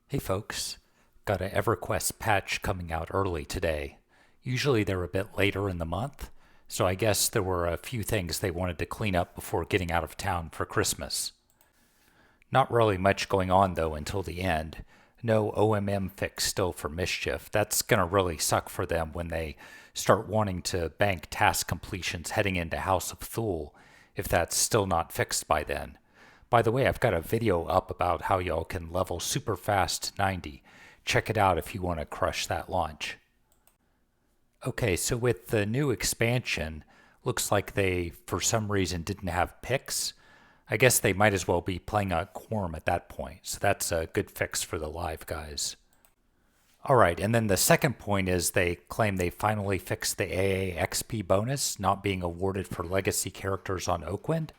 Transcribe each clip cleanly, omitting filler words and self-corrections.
Hey folks, got an Everquest patch coming out early today. Usually they're a bit later in the month, so I guess there were a few things they wanted to clean up before getting out of town for Christmas. Not really much going on though until the end. No OMM fix still for Mischief. That's gonna really suck for them when they start wanting to bank task completions heading into House of Thule, if that's still not fixed by then. By the way, I've got a video up about how y'all can level super fast to 90. Check it out if you want to crush that launch. Okay, so with the new expansion, looks like they, for some reason, didn't have picks. I guess they might as well be playing a quorum at that point, so that's a good fix for the live guys. Alright, and then the second point is they claim they finally fixed the AA XP bonus not being awarded for legacy characters on Oakwind.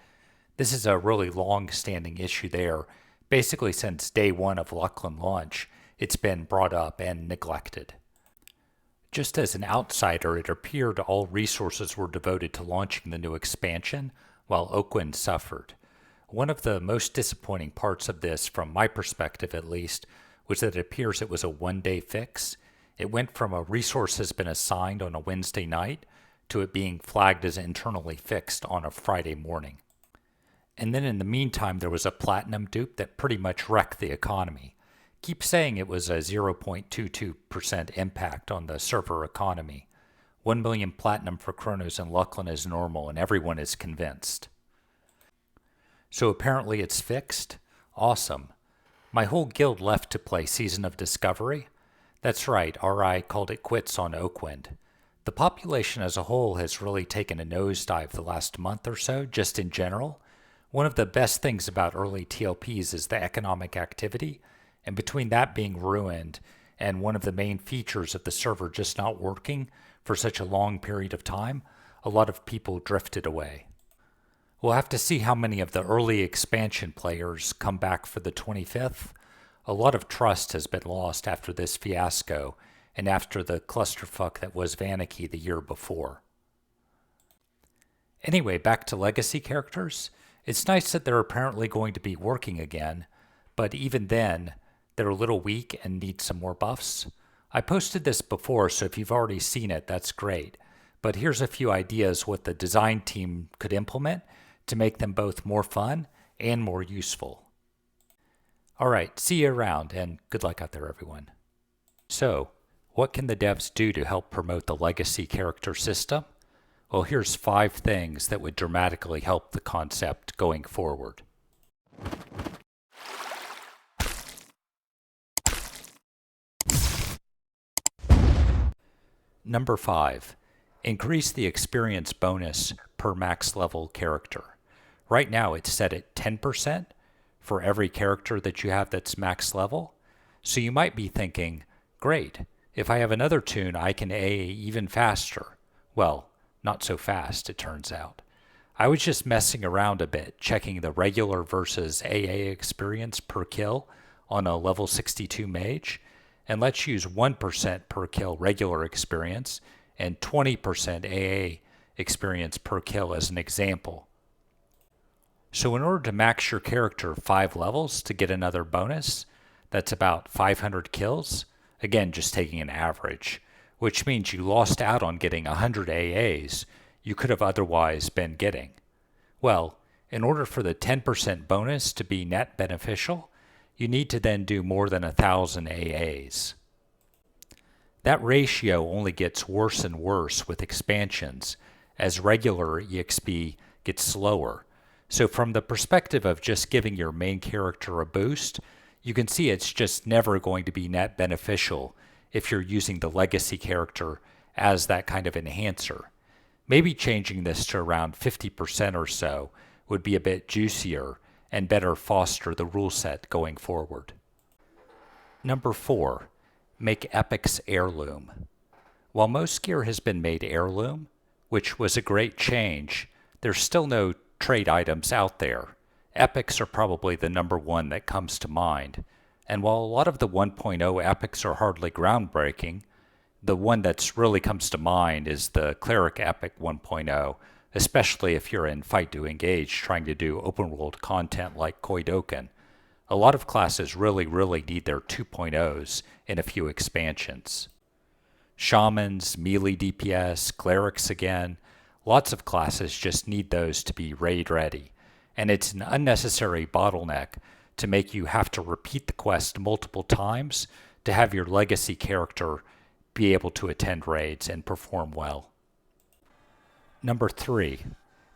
This is a really long-standing issue there. Basically since day one of Lucklin launch, it's been brought up and neglected. Just as an outsider, it appeared all resources were devoted to launching the new expansion, while Oakwind suffered. One of the most disappointing parts of this, from my perspective at least, was that it appears it was a one-day fix. It went from a resource has been assigned on a Wednesday night to it being flagged as internally fixed on a Friday morning. And then in the meantime, there was a platinum dupe that pretty much wrecked the economy. Keep saying it was a 0.22% impact on the server economy. 1 million platinum for Chronos and Lucklin is normal, and everyone is convinced. So apparently it's fixed? Awesome. My whole guild left to play Season of Discovery. That's right, RI called it quits on Oakwind. The population as a whole has really taken a nosedive the last month or so, just in general. One of the best things about early TLPs is the economic activity, and between that being ruined and one of the main features of the server just not working for such a long period of time, a lot of people drifted away. We'll have to see how many of the early expansion players come back for the 25th. A lot of trust has been lost after this fiasco and after the clusterfuck that was Vanicky the year before. Anyway, back to legacy characters. It's nice that they're apparently going to be working again, but even then, they're a little weak and need some more buffs. I posted this before, so if you've already seen it, that's great. But here's a few ideas what the design team could implement to make them both more fun and more useful. Alright, see you around, and good luck out there, everyone. So, what can the devs do to help promote the legacy character system? Well, here's 5 things that would dramatically help the concept going forward. Number 5. Increase the experience bonus per max level character. Right now it's set at 10% for every character that you have that's max level. So you might be thinking, great, if I have another toon I can AA even faster. Well, not so fast, it turns out. I was just messing around a bit, checking the regular versus AA experience per kill on a level 62 mage, and let's use 1% per kill regular experience and 20% AA experience per kill as an example. So in order to max your character 5 levels to get another bonus, that's about 500 kills, again just taking an average, which means you lost out on getting 100 AAs you could have otherwise been getting. Well, in order for the 10% bonus to be net beneficial, you need to then do more than 1,000 AAs. That ratio only gets worse and worse with expansions as regular EXP gets slower. So from the perspective of just giving your main character a boost, you can see it's just never going to be net beneficial if you're using the legacy character as that kind of enhancer. Maybe changing this to around 50% or so would be a bit juicier and better foster the rule set going forward. Number 4. Make epics heirloom. While most gear has been made heirloom, which was a great change, there's still no trade items out there. Epics are probably the number one that comes to mind. And while a lot of the 1.0 epics are hardly groundbreaking, the one that's really comes to mind is the Cleric Epic 1.0, especially if you're in Fight to Engage trying to do open world content like Koidoken. A lot of classes really need their 2.0s in a few expansions. Shamans, melee DPS, clerics again, lots of classes just need those to be raid ready, and it's an unnecessary bottleneck to make you have to repeat the quest multiple times to have your legacy character be able to attend raids and perform well. Number 3,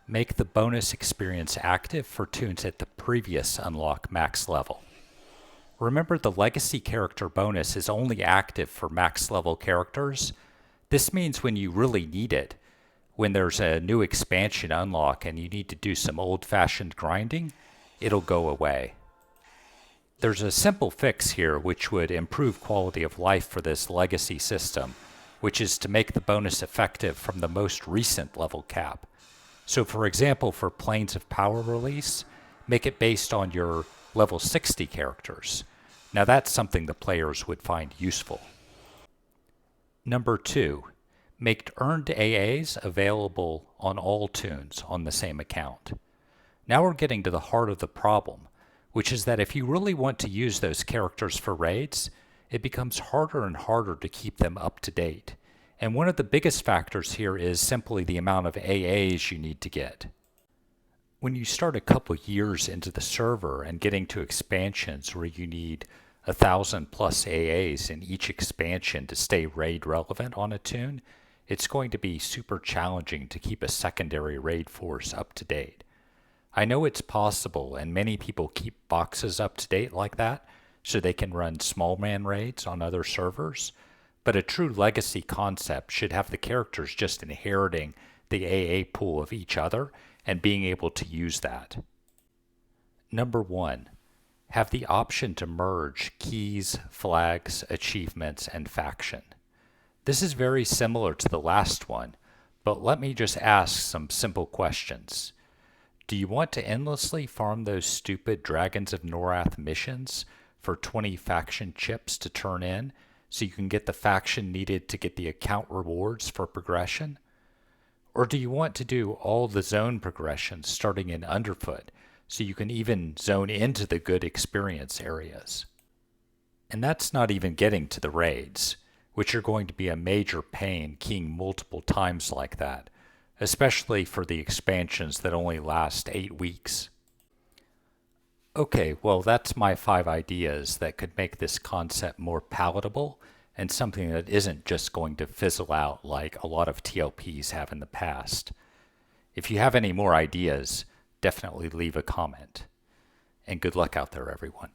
make the bonus experience active for tunes at the previous unlock max level. Remember, the legacy character bonus is only active for max level characters. This means when you really need it, when there's a new expansion unlock and you need to do some old-fashioned grinding, it'll go away. There's a simple fix here which would improve quality of life for this legacy system, which is to make the bonus effective from the most recent level cap. So for example, for Planes of Power release, make it based on your level 60 characters. Now that's something the players would find useful. Number 2, make earned AAs available on all tunes on the same account. Now we're getting to the heart of the problem, which is that if you really want to use those characters for raids, it becomes harder and harder to keep them up to date. And one of the biggest factors here is simply the amount of AAs you need to get. When you start a couple years into the server and getting to expansions where you need 1,000 plus AAs in each expansion to stay raid relevant on a tune, it's going to be super challenging to keep a secondary raid force up to date. I know it's possible, and many people keep boxes up to date like that so they can run small man raids on other servers, but a true legacy concept should have the characters just inheriting the AA pool of each other and being able to use that. Number 1, have the option to merge keys, flags, achievements, and faction. This is very similar to the last one, but let me just ask some simple questions. Do you want to endlessly farm those stupid Dragons of Norath missions for 20 faction chips to turn in so you can get the faction needed to get the account rewards for progression? Or do you want to do all the zone progressions starting in Underfoot so you can even zone into the good experience areas? And that's not even getting to the raids, which are going to be a major pain keying multiple times like that, especially for the expansions that only last 8 weeks. Okay, well that's my 5 ideas that could make this concept more palatable and something that isn't just going to fizzle out like a lot of TLPs have in the past. If you have any more ideas, definitely leave a comment. And good luck out there, everyone.